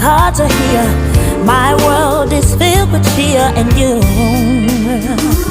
cards are here. My world is filled with cheer and you.